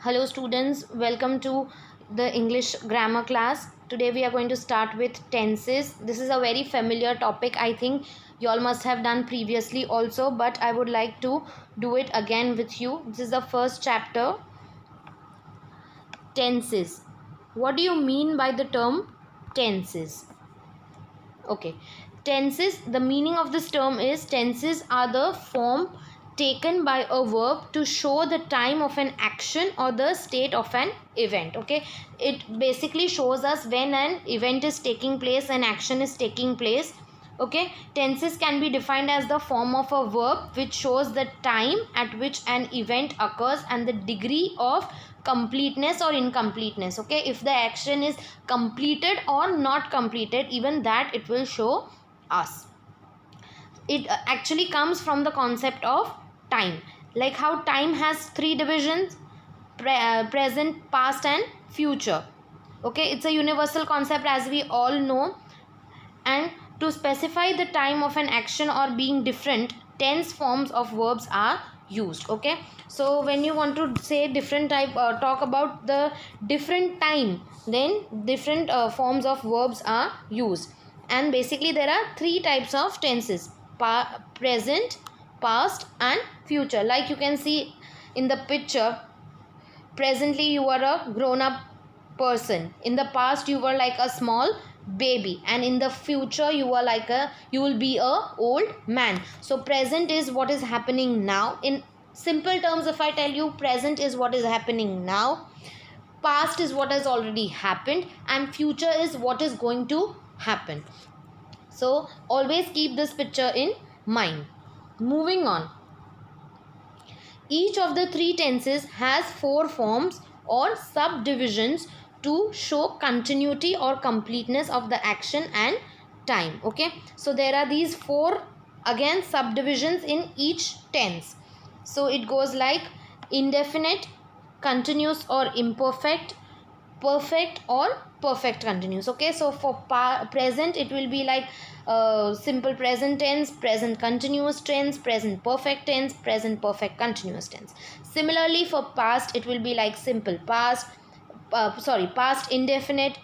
Hello students, welcome to the English grammar class. Today we are going to start with tenses. This is a very familiar topic. I think you all must have done previously also, but I would like to do it again with you. This is the first chapter, tenses. What do you mean by the term tenses? Okay, tenses, the meaning of this term is tenses are the form taken by a verb to show the time of an action or the state of an event. Okay, it basically shows us when an event is taking place, an action is taking place. Okay, tenses can be defined as the form of a verb which shows the time at which an event occurs and the degree of completeness or incompleteness. Okay, if the action is completed or not completed, even that it will show us. It actually comes from the concept of time, like how time has three divisions: present, past and future. Okay, it's a universal concept as we all know, and to specify the time of an action or being different, tense forms of verbs are used. Okay, so when you want to say different type, talk about the different time, then different forms of verbs are used. And basically there are three types of tenses: present, past and future. Like you can see in the picture, presently you are a grown up person, in the past you were like a small baby, and in the future you will be a old man. So present is what is happening now. In simple terms, if I tell you, present is what is happening now, past is what has already happened, and future is what is going to happen. So always keep this picture in mind. Moving on, each of the three tenses has four forms or subdivisions to show continuity or completeness of the action and time. Okay, so there are these four again subdivisions in each tense. So it goes like indefinite, continuous or imperfect, perfect or perfect continuous. Okay, so for present it will be like simple present tense, present continuous tense, present perfect tense, present perfect continuous tense. Similarly for past it will be like simple past, past indefinite,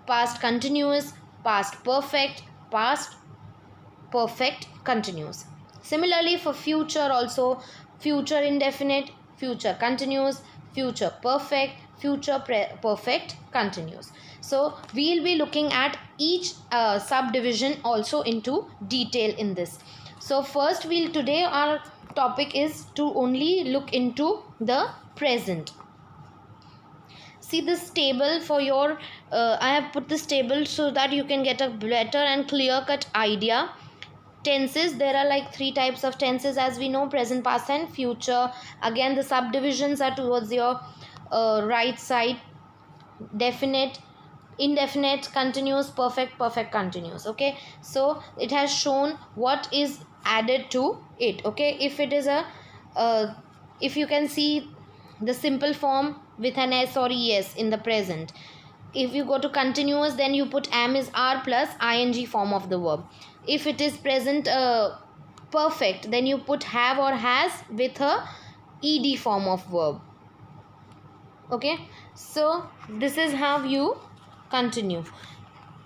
past continuous, past perfect, past perfect continuous. Similarly for future also, future indefinite, future continuous, future perfect, future perfect continuous. So we'll be looking at each subdivision also into detail in this. So first today our topic is to only look into the present. See this table for your I have put this table so that you can get a better and clear cut idea. Tenses, there are like three types of tenses as we know: present, past and future. Again the subdivisions are towards your right side: definite, indefinite, continuous, perfect, perfect continuous. Okay, so it has shown what is added to it. Okay, if it is a if you can see the simple form with an s or es in the present. If you go to continuous, then you put am is are plus ing form of the verb. If it is present perfect, then you put have or has with a ed form of verb. Okay, so this is how you continue.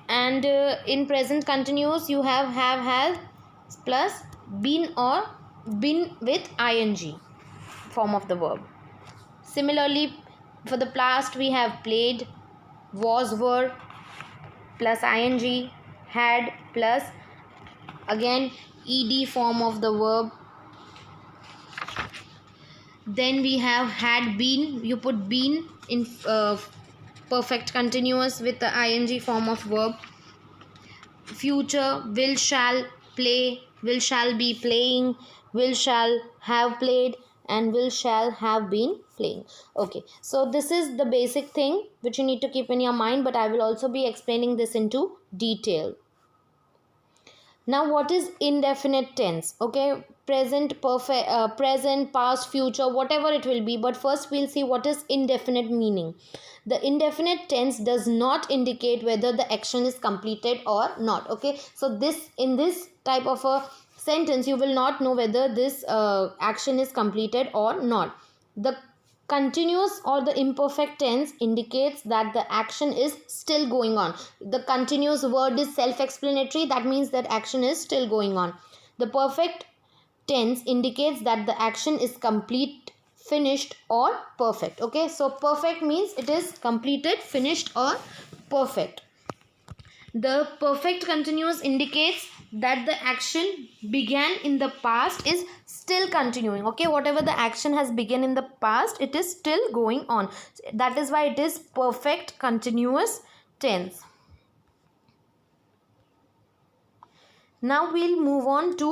And in present continuous you have has plus been or been with ing form of the verb. Similarly for the past we have played, was, were plus ing, had plus again ed form of the verb. Then we have had been, you put been in perfect continuous with the ing form of verb. Future, will, shall play, will, shall be playing, will, shall have played, and will, shall have been playing. Okay, so this is the basic thing which you need to keep in your mind, but I will also be explaining this into detail. Now what is indefinite tense? Okay, present, perfect, present, past, future, whatever it will be, but first we'll see what is indefinite meaning. The indefinite tense does not indicate whether the action is completed or not. Okay, so this, in this type of a sentence, you will not know whether this action is completed or not. The continuous or the imperfect tense indicates that the action is still going on. The continuous word is self-explanatory. That means that action is still going on. The perfect tense indicates that the action is complete, finished, or perfect. Okay, so perfect means it is completed, finished, or perfect. The perfect continuous indicates that the action began in the past is still continuing. Okay, whatever the action has begun in the past, it is still going on. That is why it is perfect continuous tense. Now we'll move on to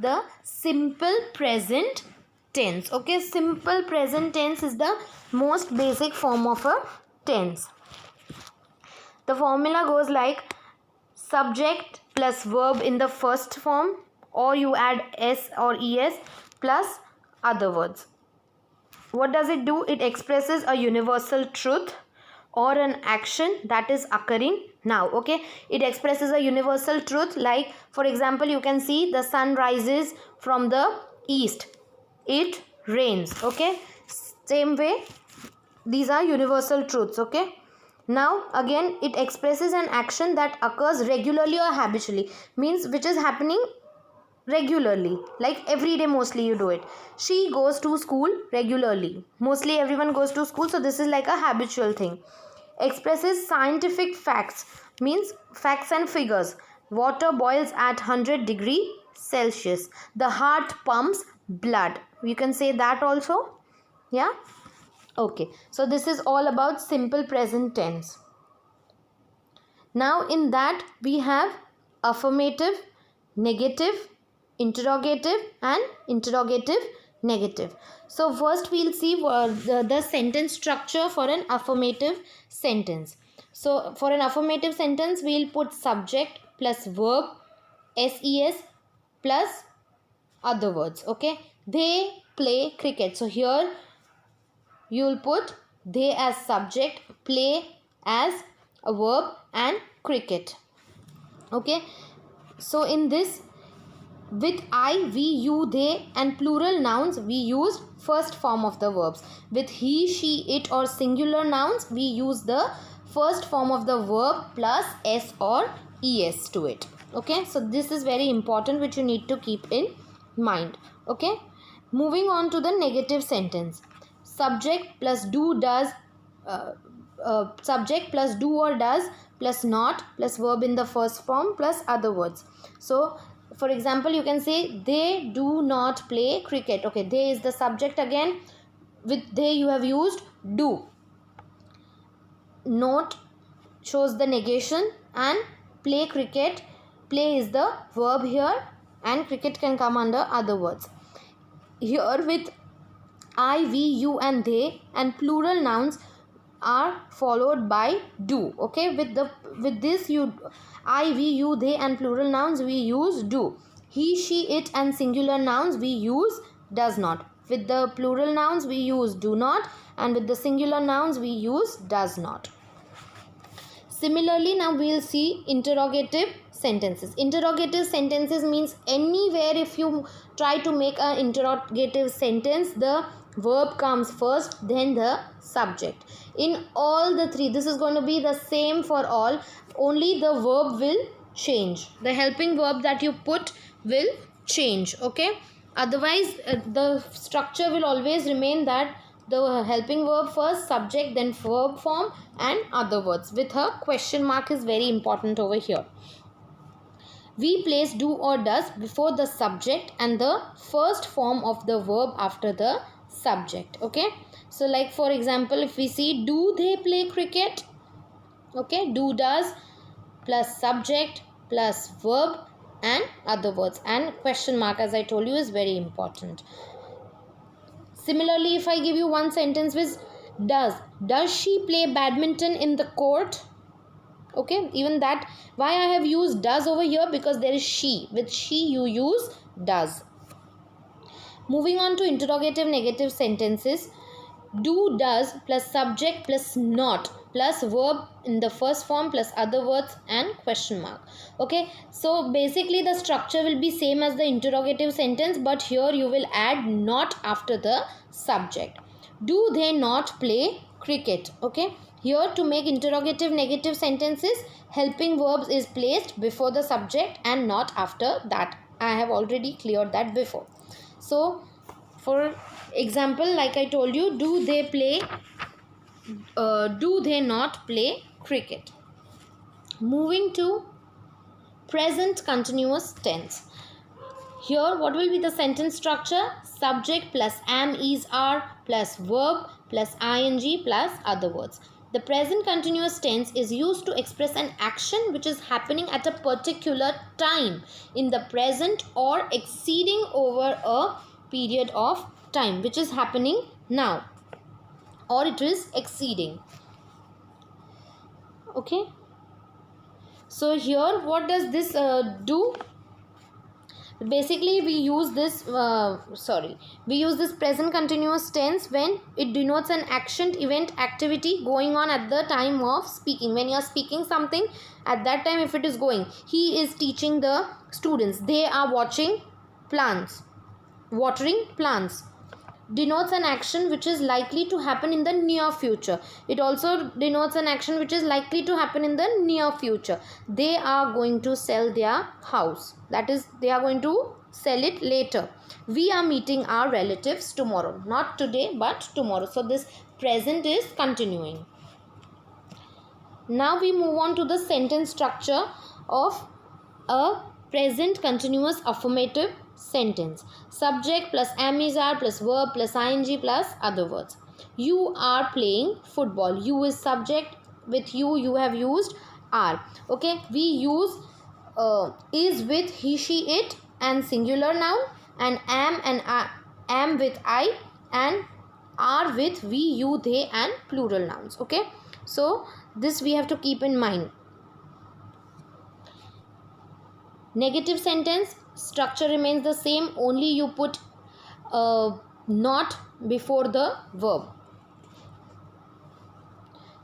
the simple present tense. Okay, simple present tense is the most basic form of a tense. The formula goes like subject plus verb in the first form, or you add s or es plus other words. What does it do? It expresses a universal truth or an action that is occurring now. Okay, it expresses a universal truth, like for example you can see the sun rises from the east, it rains. Okay, same way these are universal truths. Okay, now again it expresses an action that occurs regularly or habitually, means which is happening regularly, like every day mostly you do it. She goes to school regularly, mostly everyone goes to school, so this is like a habitual thing. Expresses scientific facts, means facts and figures. Water boils at 100 degree Celsius. The heart pumps blood, you can say that also. Yeah, okay, so this is all about simple present tense. Now in that we have affirmative, negative, interrogative and interrogative negative. So first we'll see the sentence structure for an affirmative sentence. So for an affirmative sentence we'll put subject plus verb, ses plus other words. Okay, they play cricket. So here you will put they as subject, play as a verb and cricket. Okay, so in this, with I, we, you, they and plural nouns we use first form of the verbs. With he, she, it or singular nouns we use the first form of the verb plus s or es to it. Okay, so this is very important, which you need to keep in mind. Okay, moving on to the negative sentence. Subject plus do, does, subject plus do or does plus not plus verb in the first form plus other words. So for example you can say they do not play cricket. Okay, they is the subject again. With they you have used do. Not shows the negation, and play cricket, play is the verb here and cricket can come under other words. Here with I, we, you and they and plural nouns are followed by do. Okay, with this you I, we, you, they and plural nouns we use do. He, she, it and singular nouns we use does not. With the plural nouns we use do not, and with the singular nouns we use does not. Similarly, now we will see interrogative sentences. Interrogative sentences means anywhere if you try to make an interrogative sentence, the verb comes first, then the subject. In all the three, this is going to be the same for all, only the verb will change. The helping verb that you put will change. Okay, otherwise the structure will always remain that the helping verb first, subject, then verb form and other words. With a question mark is very important over here. We place do or does before the subject and the first form of the verb after the subject. Okay, so like for example if we see do they play cricket, okay, do does plus subject plus verb and other words, and question mark as I told you is very important. Similarly, if I give you one sentence with does she play badminton in the court? Okay, even that, why I have used does over here, because there is she. With she you use does. Moving on to interrogative negative sentences. Do, does plus subject plus not plus verb in the first form plus other words and question mark. Okay, so basically the structure will be same as the interrogative sentence, but here you will add not after the subject. Do they not play cricket? Okay. Here, to make interrogative negative sentences, helping verbs is placed before the subject and not after that. I have already cleared that before. So, for example, like I told you, do they not play cricket? Moving to present continuous tense. Here, what will be the sentence structure? Subject plus am, is, are plus verb plus ing plus other words. The present continuous tense is used to express an action which is happening at a particular time in the present or exceeding over a period of time, which is happening now, or it is exceeding. Okay. So here, what does this do? Basically, we use this present continuous tense when it denotes an action, event, activity going on at the time of speaking. When you are speaking something, at that time, if it is going, he is teaching the students, they are watering plants, denotes an action which is likely to happen in the near future. It also denotes an action which is likely to happen in the near future. They are going to sell their house. That is, they are going to sell it later. We are meeting our relatives tomorrow. Not today, but tomorrow. So this present is continuing. Now we move on to the sentence structure of a present continuous affirmative sentence. Subject plus am, is, are plus verb plus ing plus other words. You are playing football. You is subject. With you have used are. Okay, we use is with he, she, it and singular noun, and am with I, and are with we, you, they and plural nouns. Okay, so this we have to keep in mind. Negative sentence structure remains the same, only you put not before the verb.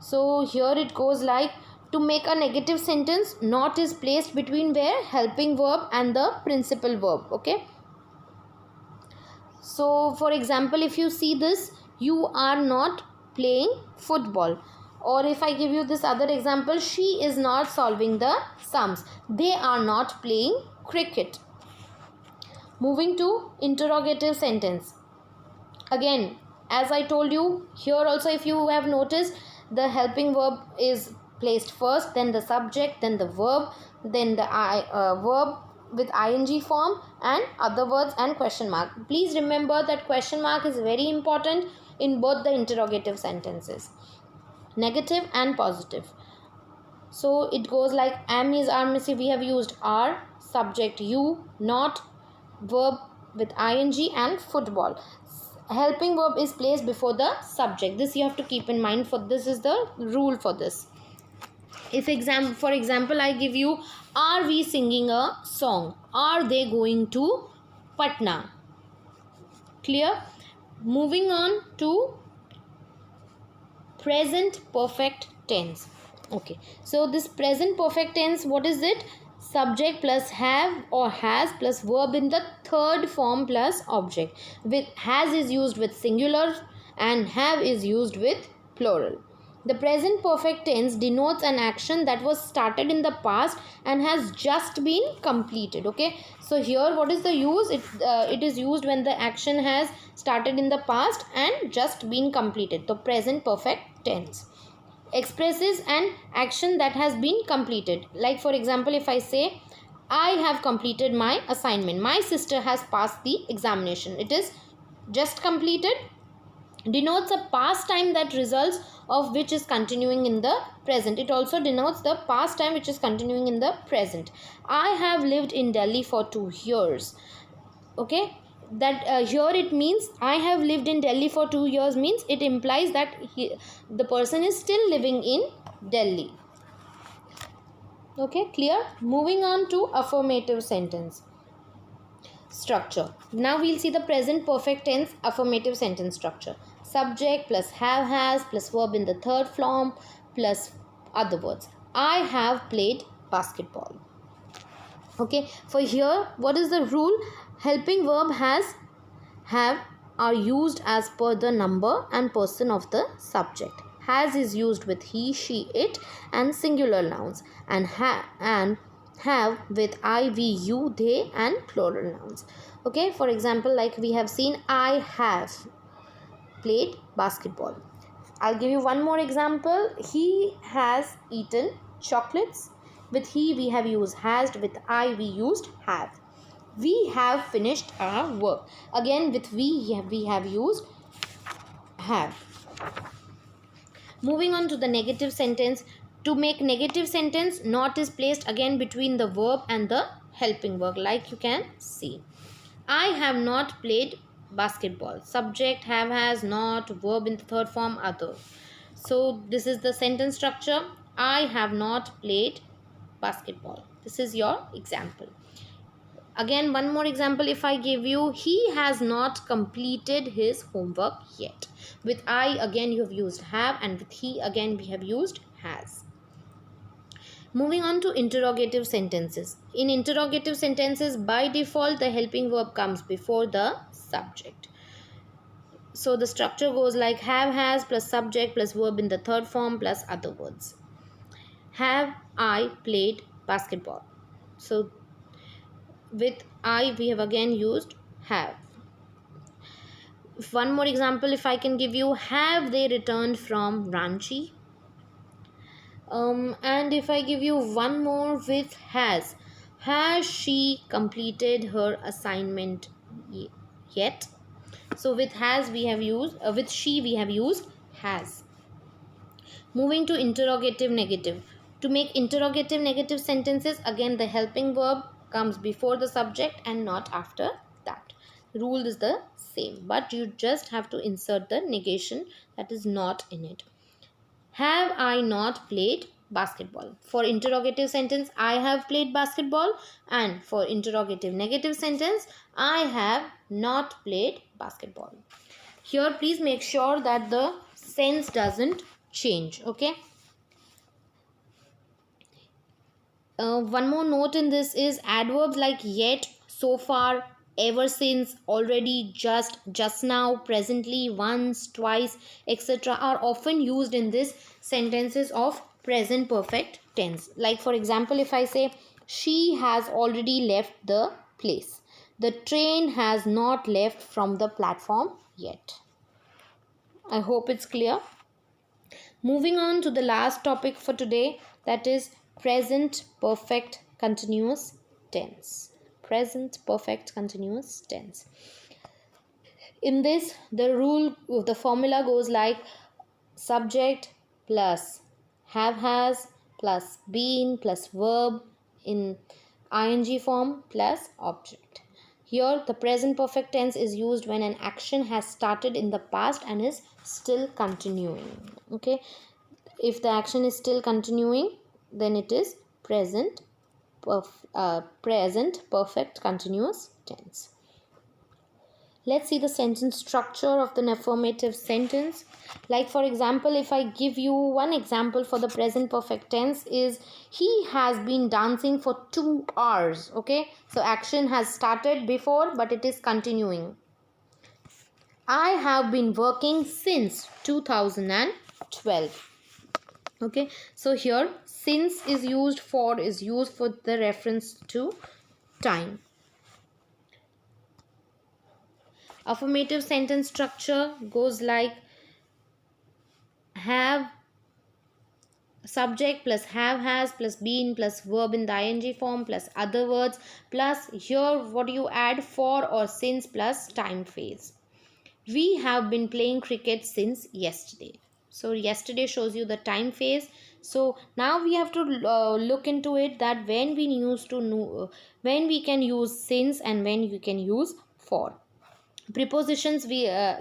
So here it goes like, to make a negative sentence, not is placed between where? Helping verb and the principal verb. Okay. So for example, if you see this, you are not playing football. Or if I give you this other example, she is not solving the sums. They are not playing cricket. Moving to interrogative sentence. Again, as I told you, here also if you have noticed, the helping verb is placed first, then the subject, then the verb, then the verb with ing form and other words and question mark. Please remember that question mark is very important in both the interrogative sentences, negative and positive. So it goes like, am, is, are, we have used are, subject you, not, verb with ing and football. Helping verb is placed before the subject. This you have to keep in mind, for this is the rule for this. If for example I give you, are we singing a song? Are they going to Patna? Clear? Moving on to present perfect tense. Okay, so this present perfect tense, what is it? Subject plus have or has plus verb in the third form plus object. With has is used with singular and have is used with plural. The present perfect tense denotes an action that was started in the past and has just been completed. Okay, so here what is the use? It is used when the action has started in the past and just been completed. The present perfect tense expresses an action that has been completed. Like for example, if I say, I have completed my assignment. My sister has passed the examination. It is just completed. Denotes a past time that results of which is continuing in the present. It also denotes the past time which is continuing in the present. I have lived in Delhi for 2 years. Okay, that here it means I have lived in Delhi for 2 years, means it implies that the person is still living in Delhi. Okay, clear? Moving on to affirmative sentence structure. Now we'll see the present perfect tense affirmative sentence structure. Subject plus have, has plus verb in the third form plus other words. I have played basketball. Okay, for here what is the rule? Helping verb has, have are used as per the number and person of the subject. Has is used with he, she, it and singular nouns, and have with I, we, you, they and plural nouns. Okay, for example, like we have seen, I have played basketball. I'll give you one more example. He has eaten chocolates. With he we have used has, with I we used have. We have finished our work. Again with we have used have. Moving on to the negative sentence. To make negative sentence, not is placed again between the verb and the helping verb, like you can see. I have not played basketball. Subject have, has, not, verb in the third form, other. So this is the sentence structure. I have not played basketball. This is your example. Again, one more example if I give you, he has not completed his homework yet. With I again you have used have, and with he again we have used has. Moving on to interrogative sentences. In interrogative sentences, by default the helping verb comes before the subject. So the structure goes like have, has plus subject plus verb in the third form plus other words. Have I played basketball? So with I we have again used have. One more example if I can give you, have they returned from Ranchi? And if I give you one more with has she completed her assignment yet? So with has we have used with she we have used has. Moving to interrogative negative. To make interrogative negative sentences, again the helping verb comes before the subject and not after that. The rule is the same, but you just have to insert the negation that is not in it. Have I not played basketball? For interrogative sentence, I have played basketball, and for interrogative negative sentence, I have not played basketball. Here please make sure that the sense doesn't change. Okay. One more note in this is adverbs like yet, so far, ever since, already, just now, presently, once, twice, etc. are often used in this sentences of present perfect tense. Like for example, if I say she has already left the place, the train has not left from the platform yet. I hope it's clear. Moving on to the last topic for today, that is present perfect continuous tense. Present perfect continuous tense. In this, the formula goes like subject plus have, has plus been plus verb in ing form plus object. Here the present perfect tense is used when an action has started in the past and is still continuing. Okay, if the action is still continuing, then it is present perfect continuous tense. Let's see the sentence structure of an affirmative sentence. Like for example, if I give you one example for the present perfect tense is he has been dancing for 2 hours. Okay, so action has started before but it is continuing. I have been working since 2012. Okay, so here since is used for the reference to time. Affirmative sentence structure goes like have subject plus have, has plus been plus verb in the ing form plus other words plus here what do you add, for or since plus time phase. We have been playing cricket since yesterday. So yesterday shows you the time phase. So now we have to look into it that when we when we can use since and when you can use for. Prepositions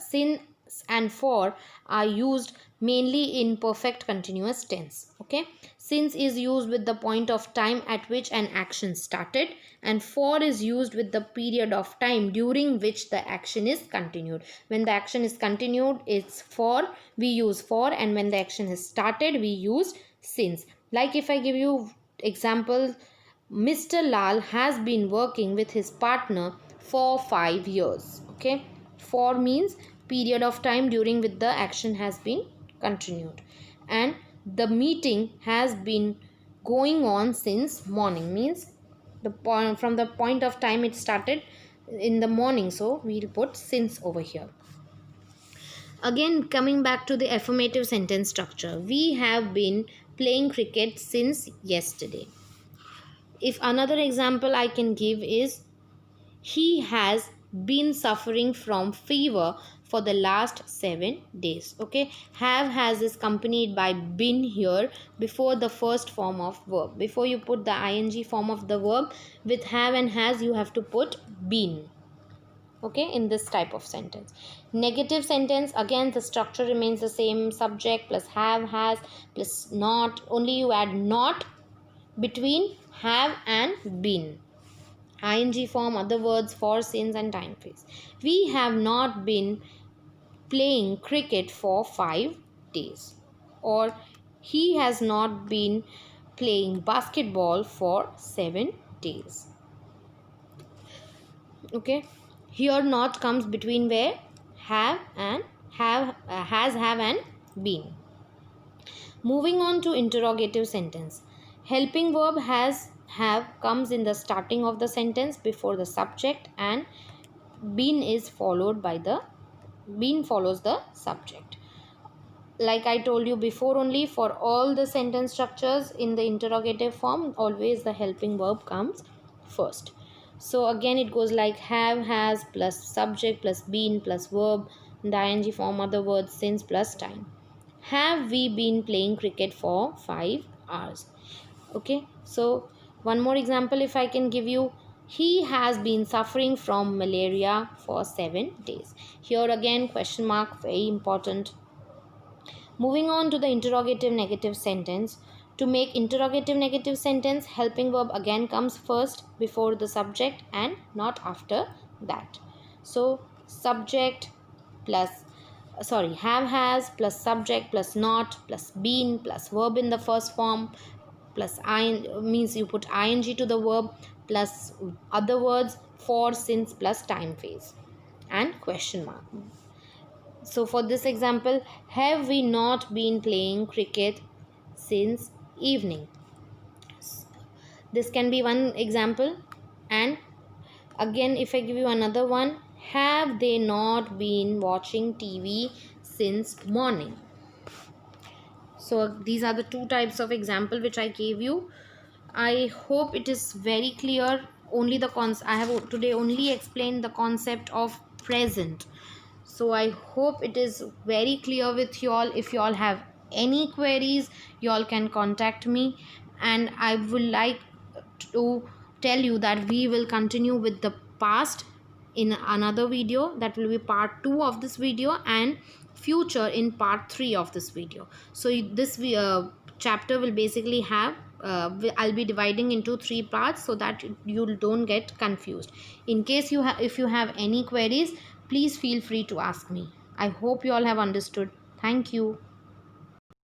since and for are used mainly in perfect continuous tense. Okay, since is used with the point of time at which an action started, and for is used with the period of time during which the action is continued. When the action is continued, it's for, we use for, and when the action has started, we use since. Like if I give you example, Mr. Lal has been working with his partner for 5 years. Okay, For means period of time during which the action has been continued. And the meeting has been going on since morning means the point, from the point of time it started in the morning, so we'll put since over here. Again, coming back to the affirmative sentence structure, we have been playing cricket since yesterday. If another example I can give is, he has been suffering from fever for the last 7 days. Okay, have has is accompanied by been here before the first form of verb. Before you put the ing form of the verb with have and has, you have to put been. Okay, in this type of sentence. Negative sentence, again the structure remains the same, subject plus have, has plus not, only you add not between have and been. Ing form, other words, for, since and time phase. We have not been playing cricket for 5 days. Or he has not been playing basketball for 7 days. Okay, here not comes between where have and have, has, have and been. Moving on to interrogative sentence. Helping verb has, have comes in the starting of the sentence before the subject, and been is followed by the, been follows the subject. Like I told you before, only for all the sentence structures in the interrogative form, always the helping verb comes first. So again it goes like have, has plus subject plus been plus verb, the ing form, other words, since plus time. Have we been playing cricket for 5 hours? Okay, so one more example if I can give you, he has been suffering from malaria for 7 days. Here again question mark, very important. Moving on to the interrogative negative sentence. To make interrogative negative sentence, helping verb again comes first before the subject and not after that. So subject plus, have, has plus subject plus not plus been plus verb in the first form plus means you put ing to the verb plus other words, for, since plus time phase and question mark. So for this example, have we not been playing cricket since evening? This can be one example. And again if I give you another one, have they not been watching TV since morning? So these are the two types of example which I gave you. I hope it is very clear. Only the I have today only explained the concept of present. So I hope it is very clear with you all. If you all have any queries, you all can contact me, and I would like to tell you that we will continue with the past in another video. That will be part 2 of this video, and future in part 3 of this video. So this chapter will basically have I'll be dividing into 3 parts so that you don't get confused. In case if you have any queries, please feel free to ask me. I hope you all have understood. Thank you.